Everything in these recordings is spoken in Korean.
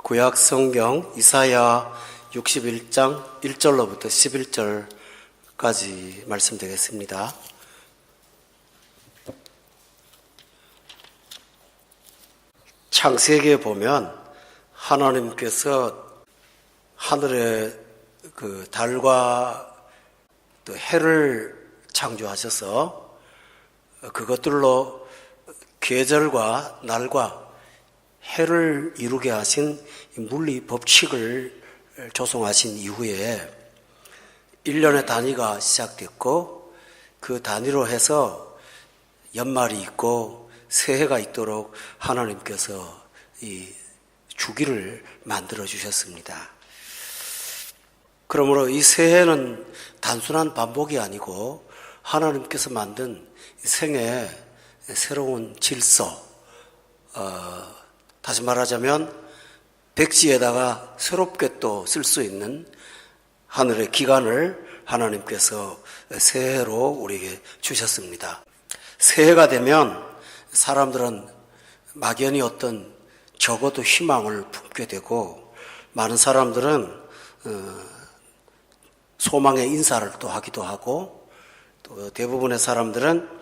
구약 성경 이사야 61장 1절로부터 11절까지 말씀드리겠습니다. 창세기에 보면 하나님께서 하늘에 그 달과 또 해를 창조하셔서 그것들로 계절과 날과 해를 이루게 하신 물리 법칙을 조성하신 이후에 1년의 단위가 시작됐고 그 단위로 해서 연말이 있고 새해가 있도록 하나님께서 이 주기를 만들어 주셨습니다. 그러므로 이 새해는 단순한 반복이 아니고 하나님께서 만든 생의 새로운 질서, 다시 말하자면 백지에다가 새롭게 또 쓸 수 있는 하늘의 기간을 하나님께서 새해로 우리에게 주셨습니다. 새해가 되면 사람들은 막연히 어떤 적어도 희망을 품게 되고 많은 사람들은 소망의 인사를 또 하기도 하고 또 대부분의 사람들은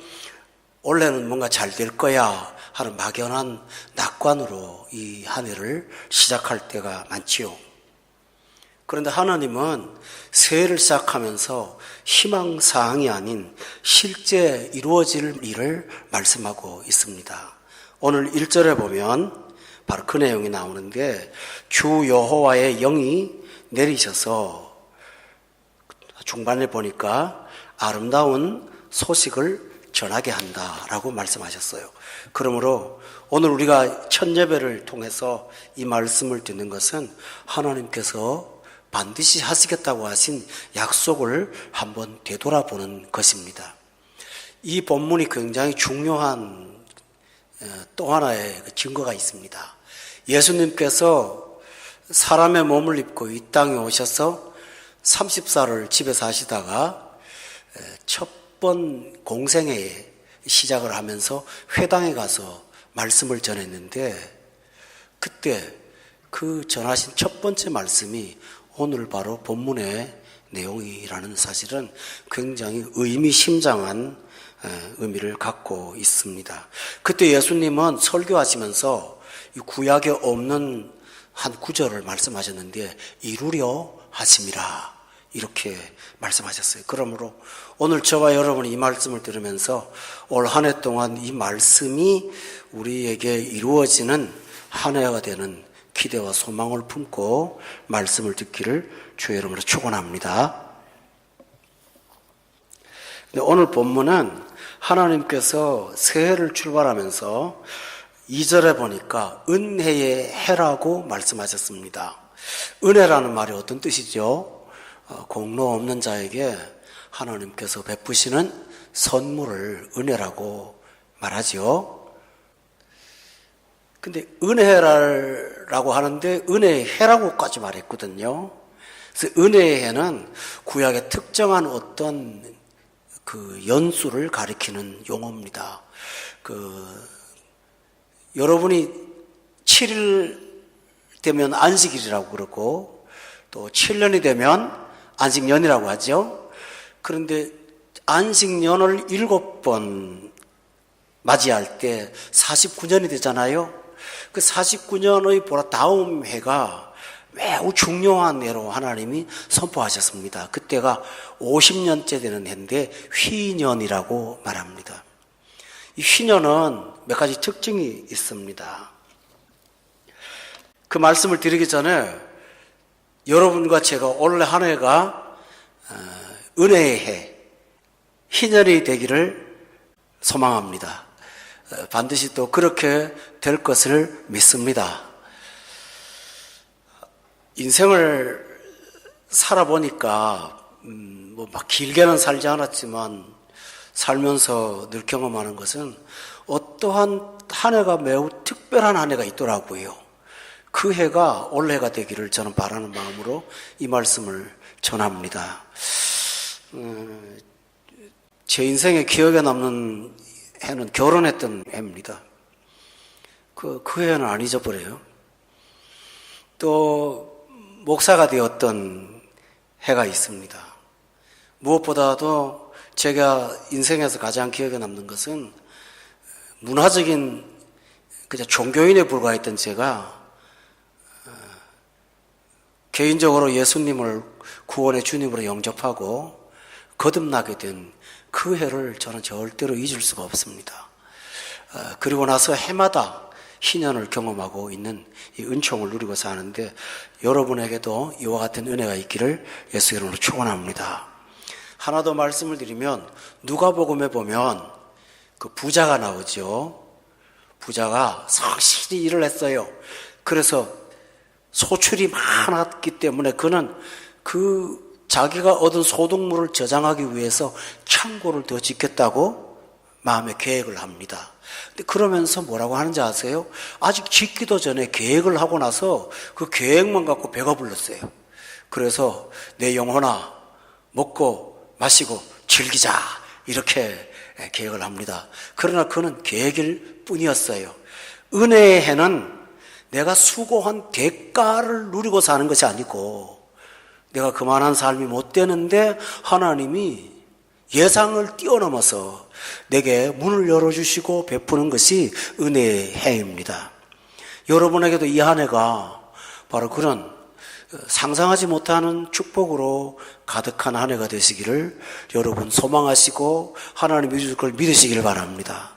올해는 뭔가 잘 될 거야 하는 막연한 낙관으로 이 한 해를 시작할 때가 많지요. 그런데 하나님은 새해를 시작하면서 희망사항이 아닌 실제 이루어질 일을 말씀하고 있습니다. 오늘 1절에 보면 바로 그 내용이 나오는데 주 여호와의 영이 내리셔서 중반에 보니까 아름다운 소식을 전하게 한다라고 말씀하셨어요. 그러므로 오늘 우리가 첫 예배를 통해서 이 말씀을 듣는 것은 하나님께서 반드시 하시겠다고 하신 약속을 한번 되돌아보는 것입니다. 이 본문이 굉장히 중요한 또 하나의 증거가 있습니다. 예수님께서 사람의 몸을 입고 이 땅에 오셔서 30살을 집에서 하시다가 첫 번 공생애에 시작을 하면서 회당에 가서 말씀을 전했는데 그때 그 전하신 첫 번째 말씀이 오늘 바로 본문의 내용이라는 사실은 굉장히 의미심장한 의미를 갖고 있습니다. 그때 예수님은 설교하시면서 이 구약에 없는 한 구절을 말씀하셨는데 이루려 하심이라 이렇게 말씀하셨어요. 그러므로 오늘 저와 여러분이 이 말씀을 들으면서 올 한 해 동안 이 말씀이 우리에게 이루어지는 한 해가 되는 기대와 소망을 품고 말씀을 듣기를 주의 이름으로 축원합니다. 오늘 본문은 하나님께서 새해를 출발하면서 2절에 보니까 은혜의 해라고 말씀하셨습니다. 은혜라는 말이 어떤 뜻이죠? 공로 없는 자에게 하나님께서 베푸시는 선물을 은혜라고 말하죠. 근데 은혜라고 하는데 은혜의 해라고까지 말했거든요. 그래서 은혜의 해는 구약의 특정한 어떤 그 연수를 가리키는 용어입니다. 여러분이 7일 되면 안식일이라고 그러고 또 7년이 되면 안식년이라고 하죠. 그런데 안식년을 7번 맞이할 때 49년이 되잖아요. 그 49년의 보라 다음 해가 매우 중요한 해로 하나님이 선포하셨습니다. 그때가 50년째 되는 해인데 휘년이라고 말합니다. 이 휘년은 몇 가지 특징이 있습니다. 그 말씀을 드리기 전에 여러분과 제가 올해 한 해가 은혜의 해, 희년이 되기를 소망합니다. 반드시 또 그렇게 될 것을 믿습니다. 인생을 살아보니까 막 길게는 살지 않았지만 살면서 늘 경험하는 것은 어떠한 한 해가 매우 특별한 한 해가 있더라고요. 그 해가 올해가 되기를 저는 바라는 마음으로 이 말씀을 전합니다. 제 인생에 기억에 남는 해는 결혼했던 해입니다. 그 해는 안 잊어버려요. 또 목사가 되었던 해가 있습니다. 무엇보다도 제가 인생에서 가장 기억에 남는 것은 문화적인 그냥 종교인에 불과했던 제가 개인적으로 예수님을 구원의 주님으로 영접하고 거듭나게 된 그 해를 저는 절대로 잊을 수가 없습니다. 그리고 나서 해마다 희년을 경험하고 있는 이 은총을 누리고 사는데 여러분에게도 이와 같은 은혜가 있기를 예수 이름으로 축원합니다. 하나 더 말씀을 드리면 누가복음에 보면 그 부자가 나오죠. 부자가 성실히 일을 했어요. 그래서 소출이 많았기 때문에 그는 그 자기가 얻은 소득물을 저장하기 위해서 창고를 더 짓겠다고 마음에 계획을 합니다. 근데 그러면서 뭐라고 하는지 아세요? 아직 짓기도 전에 계획을 하고 나서 그 계획만 갖고 배가 불렀어요. 그래서 내 영혼아 먹고 마시고 즐기자 이렇게 계획을 합니다. 그러나 그는 계획일 뿐이었어요. 은혜의 해는 내가 수고한 대가를 누리고 사는 것이 아니고 내가 그만한 삶이 못 되는데 하나님이 예상을 뛰어넘어서 내게 문을 열어주시고 베푸는 것이 은혜의 해입니다. 여러분에게도 이 한 해가 바로 그런 상상하지 못하는 축복으로 가득한 한 해가 되시기를 여러분 소망하시고 하나님이 주실 걸 믿으시기를 바랍니다.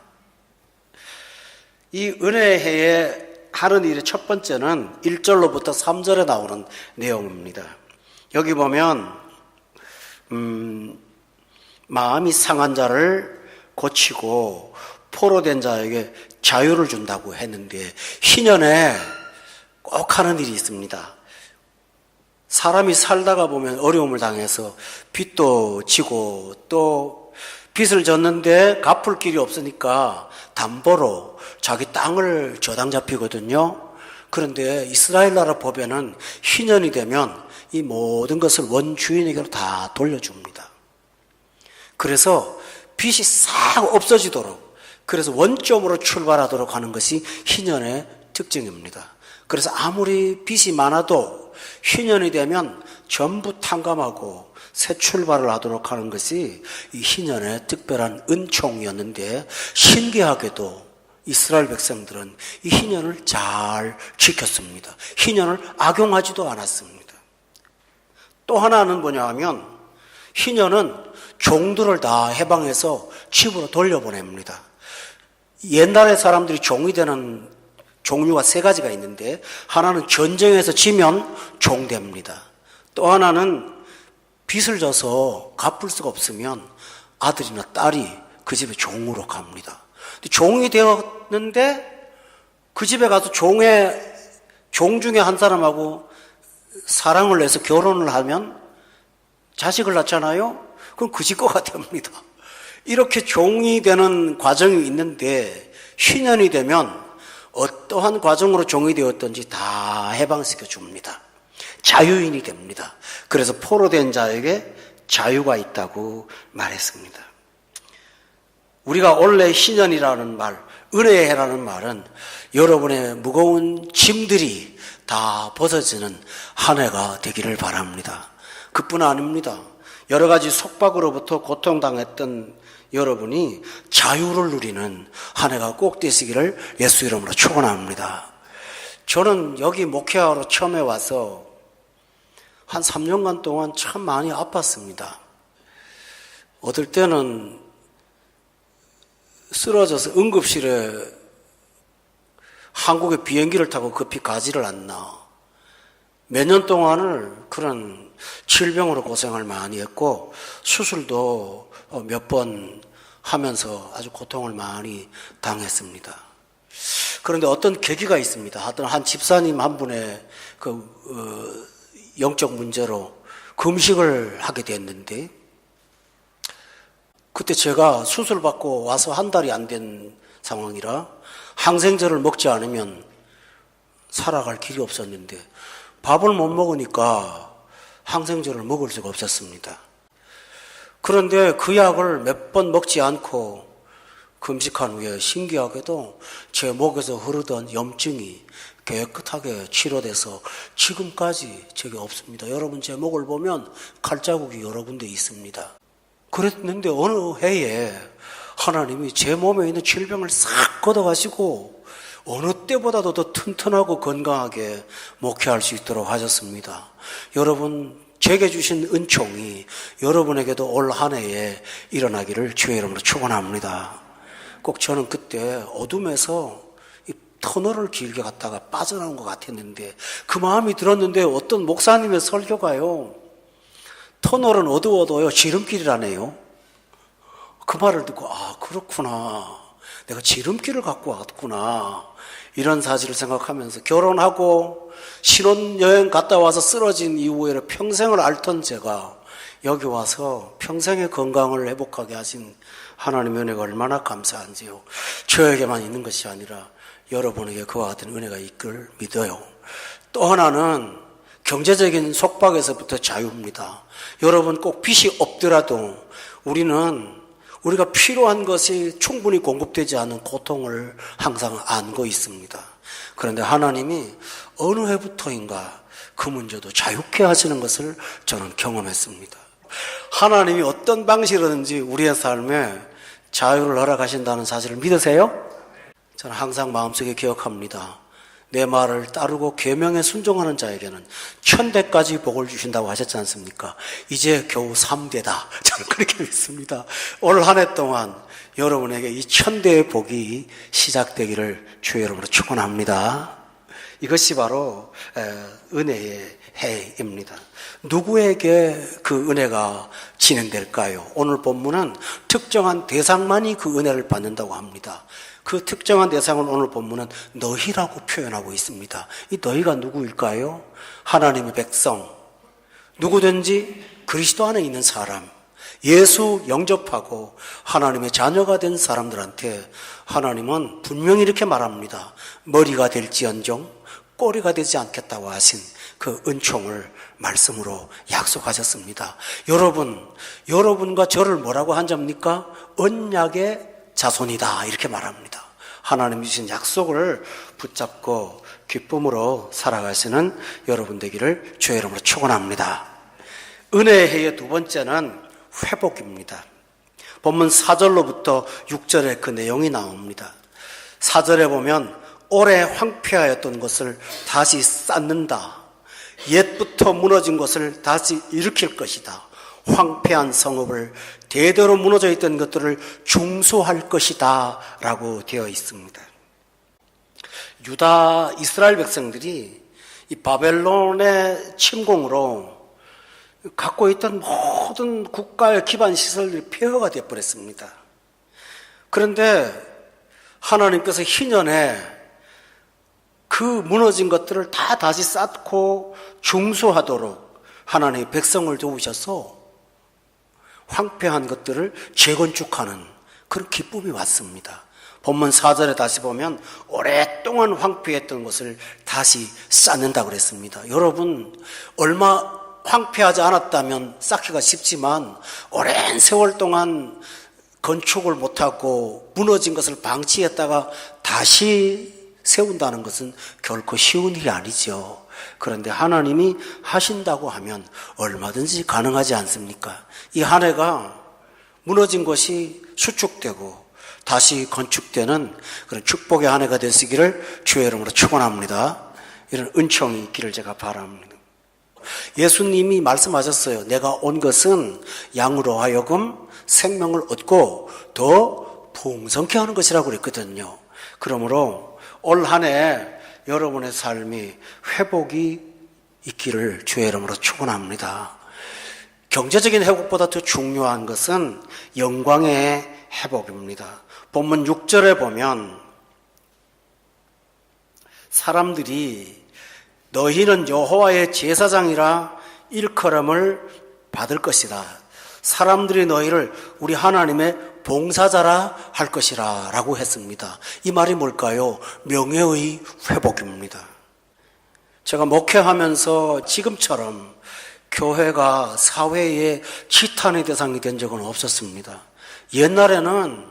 이 은혜의 해에 하는 일의 첫 번째는 1절로부터 3절에 나오는 내용입니다. 여기 보면 마음이 상한 자를 고치고 포로된 자에게 자유를 준다고 했는데 희년에 꼭 하는 일이 있습니다. 사람이 살다가 보면 어려움을 당해서 빚도 지고 또 빚을 졌는데 갚을 길이 없으니까 담보로 자기 땅을 저당 잡히거든요. 그런데 이스라엘 나라 법에는 희년이 되면 이 모든 것을 원주인에게로 다 돌려줍니다. 그래서 빚이 싹 없어지도록 그래서 원점으로 출발하도록 하는 것이 희년의 특징입니다. 그래서 아무리 빚이 많아도 희년이 되면 전부 탕감하고 새 출발을 하도록 하는 것이 이 희년의 특별한 은총이었는데 신기하게도 이스라엘 백성들은 이 희년을 잘 지켰습니다. 희년을 악용하지도 않았습니다. 또 하나는 뭐냐 하면 희년은 종들을 다 해방해서 집으로 돌려보냅니다. 옛날에 사람들이 종이 되는 종류가 세 가지가 있는데 하나는 전쟁에서 지면 종됩니다. 또 하나는 빚을 져서 갚을 수가 없으면 아들이나 딸이 그 집에 종으로 갑니다. 종이 되었는데 그 집에 가서 종 중에 한 사람하고 사랑을 해서 결혼을 하면 자식을 낳잖아요. 그럼 그 집 거가 됩니다. 이렇게 종이 되는 과정이 있는데 희년이 되면 어떠한 과정으로 종이 되었든지 다 해방시켜 줍니다. 자유인이 됩니다. 그래서 포로된 자에게 자유가 있다고 말했습니다. 우리가 원래 희년이라는 말, 은혜의 해라는 말은 여러분의 무거운 짐들이 다 벗어지는 한 해가 되기를 바랍니다. 그뿐 아닙니다. 여러 가지 속박으로부터 고통당했던 여러분이 자유를 누리는 한 해가 꼭 되시기를 예수 이름으로 축원합니다. 저는 여기 목회하러 처음에 와서 한 3년간 동안 참 많이 아팠습니다. 어떨 때는 쓰러져서 응급실에 한국에 비행기를 타고 급히 가지를 않나. 몇 년 동안을 그런 질병으로 고생을 많이 했고 수술도 몇 번 하면서 아주 고통을 많이 당했습니다. 그런데 어떤 계기가 있습니다. 한 집사님 한 분의 영적 문제로 금식을 하게 됐는데 그때 제가 수술받고 와서 한 달이 안 된 상황이라 항생제를 먹지 않으면 살아갈 길이 없었는데 밥을 못 먹으니까 항생제를 먹을 수가 없었습니다. 그런데 그 약을 몇 번 먹지 않고 금식한 후에 신기하게도 제 목에서 흐르던 염증이 깨끗하게 치료돼서 지금까지 적이 없습니다. 여러분 제 목을 보면 칼자국이 여러 군데 있습니다. 그랬는데 어느 해에 하나님이 제 몸에 있는 질병을 싹 걷어가시고 어느 때보다도 더 튼튼하고 건강하게 목회할 수 있도록 하셨습니다. 여러분 제게 주신 은총이 여러분에게도 올 한 해에 일어나기를 주의 이름으로 축원합니다. 꼭 저는 그때 어둠에서 이 터널을 길게 갔다가 빠져나온 것 같았는데 그 마음이 들었는데 어떤 목사님의 설교가요, 터널은 어두워도요 지름길이라네요. 그 말을 듣고 아 그렇구나, 내가 지름길을 갖고 왔구나, 이런 사실을 생각하면서 결혼하고 신혼여행 갔다 와서 쓰러진 이후에 평생을 앓던 제가 여기 와서 평생의 건강을 회복하게 하신 하나님의 은혜가 얼마나 감사한지요. 저에게만 있는 것이 아니라 여러분에게 그와 같은 은혜가 있길 믿어요. 또 하나는 경제적인 속박에서부터 자유입니다. 여러분 꼭 빚이 없더라도 우리가 필요한 것이 충분히 공급되지 않는 고통을 항상 안고 있습니다. 그런데 하나님이 어느 해부터인가 그 문제도 자유케 하시는 것을 저는 경험했습니다. 하나님이 어떤 방식이든지 우리의 삶에 자유를 허락하신다는 사실을 믿으세요? 저는 항상 마음속에 기억합니다. 내 말을 따르고 계명에 순종하는 자에게는 1000대까지 복을 주신다고 하셨지 않습니까? 이제 겨우 3대다. 저는 그렇게 믿습니다. 올 한 해 동안 여러분에게 이 1000대의 복이 시작되기를 주의 이름으로 축원합니다. 이것이 바로 은혜의 해입니다. 누구에게 그 은혜가 진행될까요? 오늘 본문은 특정한 대상만이 그 은혜를 받는다고 합니다. 그 특정한 대상을 오늘 본문은 너희라고 표현하고 있습니다. 이 너희가 누구일까요? 하나님의 백성, 누구든지 그리스도 안에 있는 사람, 예수 영접하고 하나님의 자녀가 된 사람들한테 하나님은 분명히 이렇게 말합니다. 머리가 될지언정 꼬리가 되지 않겠다고 하신 그 은총을 말씀으로 약속하셨습니다. 여러분과 저를 뭐라고 한 잡니까? 언약의 자손이다, 이렇게 말합니다. 하나님이 주신 약속을 붙잡고 기쁨으로 살아가시는 여러분 되기를 주의 이름으로 축원합니다. 은혜의 해의 두 번째는 회복입니다. 본문 4절로부터 6절에 그 내용이 나옵니다. 4절에 보면 오래 황폐하였던 것을 다시 쌓는다. 옛부터 무너진 것을 다시 일으킬 것이다. 황폐한 성읍을 대대로 무너져 있던 것들을 중수할 것이다 라고 되어 있습니다. 유다 이스라엘 백성들이 이 바벨론의 침공으로 갖고 있던 모든 국가의 기반 시설들이 폐허가 되어버렸습니다. 그런데 하나님께서 희년에 그 무너진 것들을 다 다시 쌓고 중수하도록 하나님의 백성을 도우셔서 황폐한 것들을 재건축하는 그런 기쁨이 왔습니다. 본문 4절에 다시 보면 오랫동안 황폐했던 것을 다시 쌓는다고 그랬습니다. 여러분, 얼마 황폐하지 않았다면 쌓기가 쉽지만 오랜 세월 동안 건축을 못하고 무너진 것을 방치했다가 다시 세운다는 것은 결코 쉬운 일이 아니죠. 그런데 하나님이 하신다고 하면 얼마든지 가능하지 않습니까? 이 한 해가 무너진 것이 수축되고 다시 건축되는 그런 축복의 한 해가 되시기를 주의 이름으로 축원합니다. 이런 은총이 있기를 제가 바랍니다. 예수님이 말씀하셨어요. 내가 온 것은 양으로 하여금 생명을 얻고 더 풍성케 하는 것이라고 그랬거든요. 그러므로 올 한 해 여러분의 삶이 회복이 있기를 주의 이름으로 축원합니다. 경제적인 회복보다 더 중요한 것은 영광의 회복입니다. 본문 6절에 보면 사람들이 너희는 여호와의 제사장이라 일컬음을 받을 것이다. 사람들이 너희를 우리 하나님의 봉사자라 할 것이라 라고 했습니다. 이 말이 뭘까요? 명예의 회복입니다. 제가 목회하면서 지금처럼 교회가 사회의 지탄의 대상이 된 적은 없었습니다. 옛날에는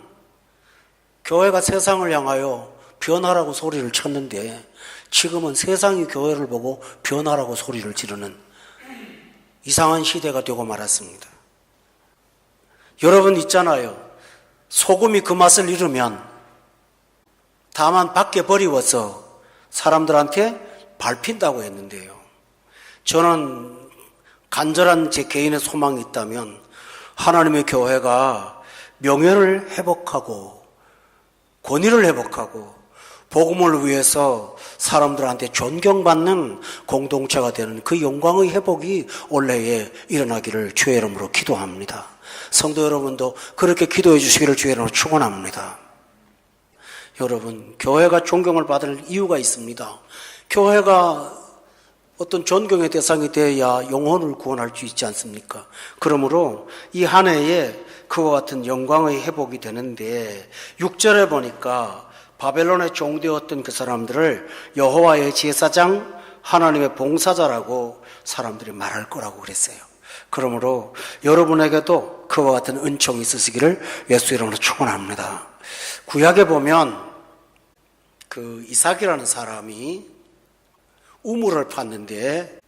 교회가 세상을 향하여 변화라고 소리를 쳤는데 지금은 세상이 교회를 보고 변화라고 소리를 지르는 이상한 시대가 되고 말았습니다. 여러분 있잖아요. 소금이 그 맛을 잃으면 다만 밖에 버리워서 사람들한테 밟힌다고 했는데요. 저는 간절한 제 개인의 소망이 있다면 하나님의 교회가 명예를 회복하고 권위를 회복하고 복음을 위해서 사람들한테 존경받는 공동체가 되는 그 영광의 회복이 올해에 일어나기를 주의 이름으로 기도합니다. 성도 여러분도 그렇게 기도해 주시기를 주의 이름으로 축원합니다. 여러분, 교회가 존경을 받을 이유가 있습니다. 교회가 어떤 존경의 대상이 되어야 영혼을 구원할 수 있지 않습니까? 그러므로 이 한 해에 그와 같은 영광의 회복이 되는데 6절에 보니까 바벨론에 종되었던 그 사람들을 여호와의 제사장, 하나님의 봉사자라고 사람들이 말할 거라고 그랬어요. 그러므로 여러분에게도 그와 같은 은총이 있으시기를 예수 이름으로 축원합니다. 구약에 보면 그 이삭이라는 사람이 우물을 팠는데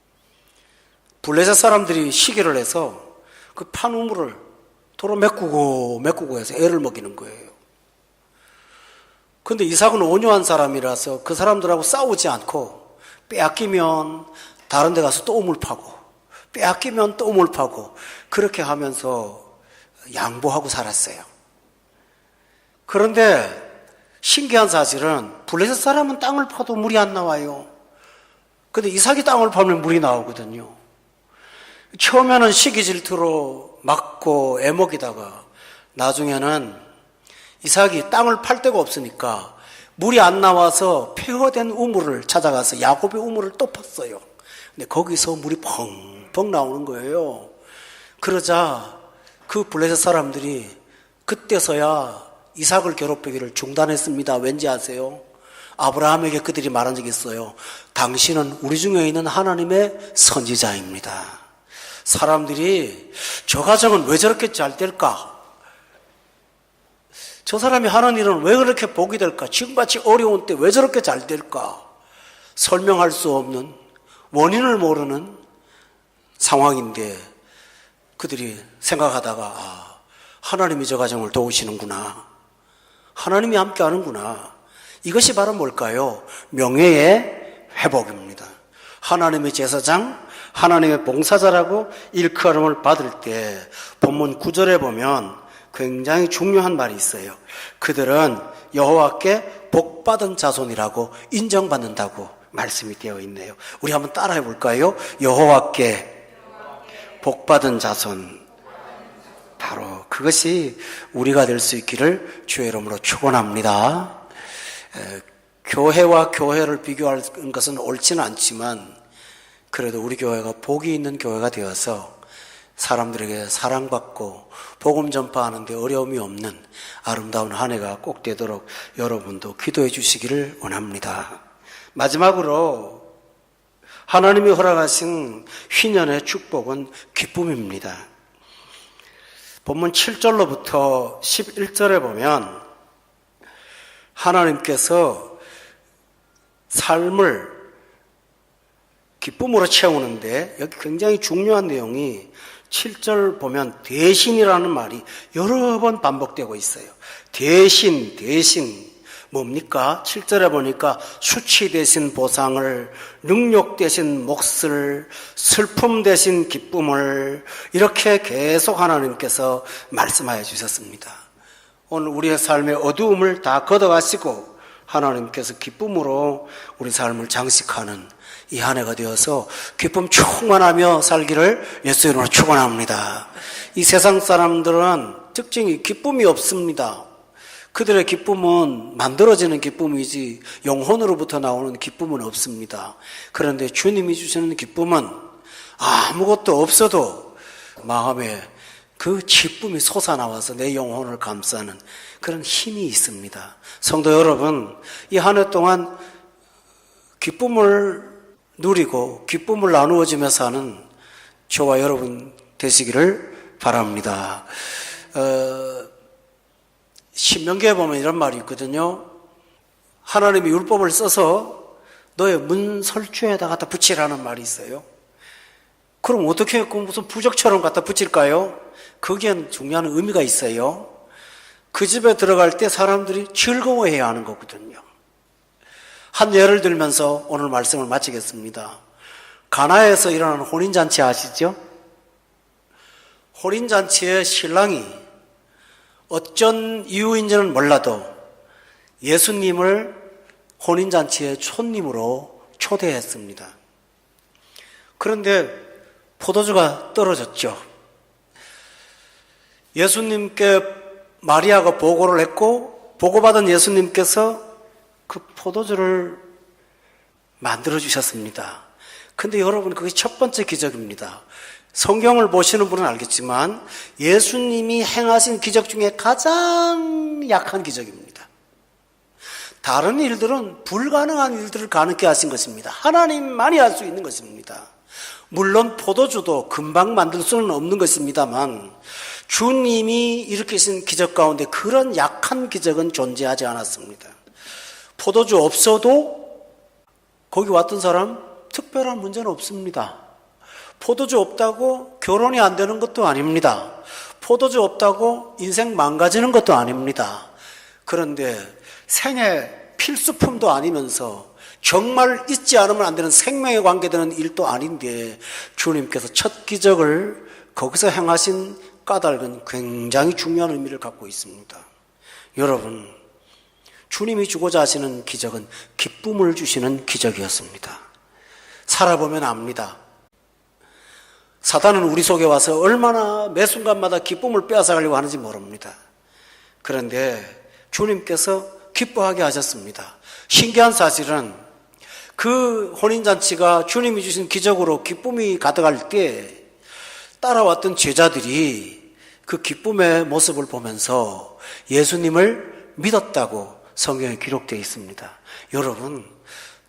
블레셋 사람들이 시기를 해서 그 판 우물을 도로 메꾸고 해서 애를 먹이는 거예요. 근데 이삭은 온유한 사람이라서 그 사람들하고 싸우지 않고 빼앗기면 다른 데 가서 또 우물 파고 빼앗기면 또 우물 파고 그렇게 하면서 양보하고 살았어요. 그런데 신기한 사실은 블레셋 사람은 땅을 파도 물이 안 나와요. 근데 이삭이 땅을 파면 물이 나오거든요. 처음에는 시기 질투로 막고 애먹이다가 나중에는 이삭이 땅을 팔 데가 없으니까 물이 안 나와서 폐허된 우물을 찾아가서 야곱의 우물을 또 팠어요. 근데 거기서 물이 펑펑 나오는 거예요. 그러자 그 블레셋 사람들이 그때서야 이삭을 괴롭히기를 중단했습니다. 왠지 아세요? 아브라함에게 그들이 말한 적이 있어요. 당신은 우리 중에 있는 하나님의 선지자입니다. 사람들이 저 가정은 왜 저렇게 잘 될까? 저 사람이 하는 일은 왜 그렇게 복이 될까? 지금같이 어려운 때 왜 저렇게 잘 될까? 설명할 수 없는, 원인을 모르는 상황인데 그들이 생각하다가 하나님이 저 가정을 도우시는구나. 하나님이 함께 하는구나. 이것이 바로 뭘까요? 명예의 회복입니다. 하나님의 제사장, 하나님의 봉사자라고 일컬음을 받을 때 본문 9절에 보면 굉장히 중요한 말이 있어요. 그들은 여호와께 복받은 자손이라고 인정받는다고 말씀이 되어 있네요. 우리 한번 따라해 볼까요? 여호와께 복받은 자손. 바로 그것이 우리가 될 수 있기를 주의 이름으로 축원합니다. 교회와 교회를 비교하는 것은 옳지는 않지만 그래도 우리 교회가 복이 있는 교회가 되어서 사람들에게 사랑받고 복음 전파하는 데 어려움이 없는 아름다운 한 해가 꼭 되도록 여러분도 기도해 주시기를 원합니다. 마지막으로 하나님이 허락하신 휘년의 축복은 기쁨입니다. 본문 7절로부터 11절에 보면 하나님께서 삶을 기쁨으로 채우는데 여기 굉장히 중요한 내용이 7절 보면 대신이라는 말이 여러 번 반복되고 있어요. 대신 뭡니까? 7절에 보니까 수치 대신 보상을, 능력 대신 몫을, 슬픔 대신 기쁨을 이렇게 계속 하나님께서 말씀하여 주셨습니다. 오늘 우리의 삶의 어두움을 다 걷어가시고 하나님께서 기쁨으로 우리 삶을 장식하는 이 한 해가 되어서 기쁨 충만하며 살기를 예수 이름으로 축원합니다. 이 세상 사람들은 특징이 기쁨이 없습니다. 그들의 기쁨은 만들어지는 기쁨이지 영혼으로부터 나오는 기쁨은 없습니다. 그런데 주님이 주시는 기쁨은 아무것도 없어도 마음에 그 기쁨이 솟아나와서 내 영혼을 감싸는 그런 힘이 있습니다. 성도 여러분, 이 한 해 동안 기쁨을 누리고 기쁨을 나누어지며 사는 저와 여러분 되시기를 바랍니다. 신명기에 보면 이런 말이 있거든요. 하나님이 율법을 써서 너의 문설주에다 갖다 붙이라는 말이 있어요. 그럼 어떻게 무슨 부적처럼 갖다 붙일까요? 거기엔 중요한 의미가 있어요. 그 집에 들어갈 때 사람들이 즐거워해야 하는 거거든요. 한 예를 들면서 오늘 말씀을 마치겠습니다. 가나에서 일어나는 혼인잔치 아시죠? 혼인잔치에 신랑이 어쩐 이유인지는 몰라도 예수님을 혼인잔치의 손님으로 초대했습니다. 그런데 포도주가 떨어졌죠. 예수님께 마리아가 보고를 했고 보고받은 예수님께서 그 포도주를 만들어 주셨습니다. 근데 여러분, 그게 첫 번째 기적입니다. 성경을 보시는 분은 알겠지만 예수님이 행하신 기적 중에 가장 약한 기적입니다. 다른 일들은 불가능한 일들을 가능케 하신 것입니다. 하나님만이 할 수 있는 것입니다. 물론 포도주도 금방 만들 수는 없는 것입니다만 주님이 일으키신 기적 가운데 그런 약한 기적은 존재하지 않았습니다. 포도주 없어도 거기 왔던 사람 특별한 문제는 없습니다. 포도주 없다고 결혼이 안 되는 것도 아닙니다. 포도주 없다고 인생 망가지는 것도 아닙니다. 그런데 생애 필수품도 아니면서 정말 잊지 않으면 안 되는 생명에 관계되는 일도 아닌데 주님께서 첫 기적을 거기서 행하신 까닭은 굉장히 중요한 의미를 갖고 있습니다. 여러분, 주님이 주고자 하시는 기적은 기쁨을 주시는 기적이었습니다. 살아보면 압니다. 사단은 우리 속에 와서 얼마나 매 순간마다 기쁨을 빼앗아가려고 하는지 모릅니다. 그런데 주님께서 기뻐하게 하셨습니다. 신기한 사실은 그 혼인잔치가 주님이 주신 기적으로 기쁨이 가득할 때 따라왔던 제자들이 그 기쁨의 모습을 보면서 예수님을 믿었다고 성경에 기록되어 있습니다. 여러분,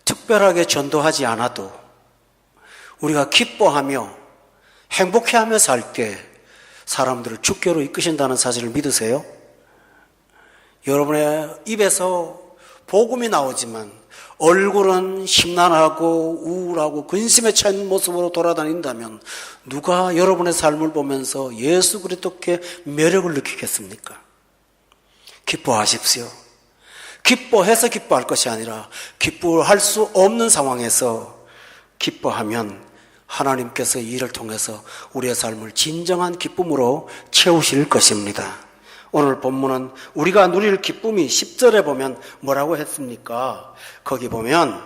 특별하게 전도하지 않아도 우리가 기뻐하며 행복해하며 살 때 사람들을 주께로 이끄신다는 사실을 믿으세요? 여러분의 입에서 복음이 나오지만 얼굴은 심란하고 우울하고 근심에 차인 모습으로 돌아다닌다면 누가 여러분의 삶을 보면서 예수 그리스도께 매력을 느끼겠습니까? 기뻐하십시오. 기뻐해서 기뻐할 것이 아니라 기뻐할 수 없는 상황에서 기뻐하면 하나님께서 이 일을 통해서 우리의 삶을 진정한 기쁨으로 채우실 것입니다. 오늘 본문은 우리가 누릴 기쁨이 10절에 보면 뭐라고 했습니까? 거기 보면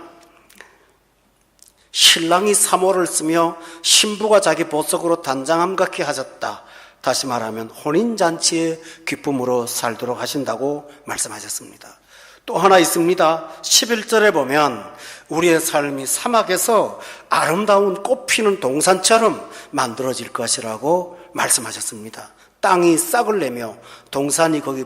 신랑이 사모를 쓰며 신부가 자기 보석으로 단장함 같게 하셨다. 다시 말하면 혼인잔치의 기쁨으로 살도록 하신다고 말씀하셨습니다. 또 하나 있습니다. 11절에 보면 우리의 삶이 사막에서 아름다운 꽃피는 동산처럼 만들어질 것이라고 말씀하셨습니다. 땅이 싹을 내며 동산이 거기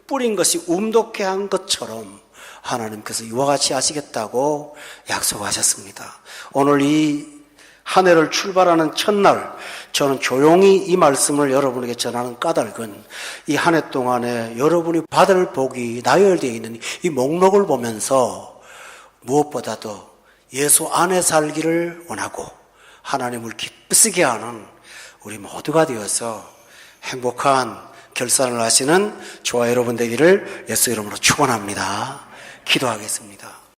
뿌린 것이 움돋게 한 것처럼 하나님께서 이와 같이 하시겠다고 약속하셨습니다. 오늘 이 한 해를 출발하는 첫날 저는 조용히 이 말씀을 여러분에게 전하는 까닭은 이 한 해 동안에 여러분이 받을 복이 나열되어 있는 이 목록을 보면서 무엇보다도 예수 안에 살기를 원하고 하나님을 기쁘시게 하는 우리 모두가 되어서 행복한 결산을 하시는 저와 여러분 되기를 예수 이름으로 축원합니다. 기도하겠습니다.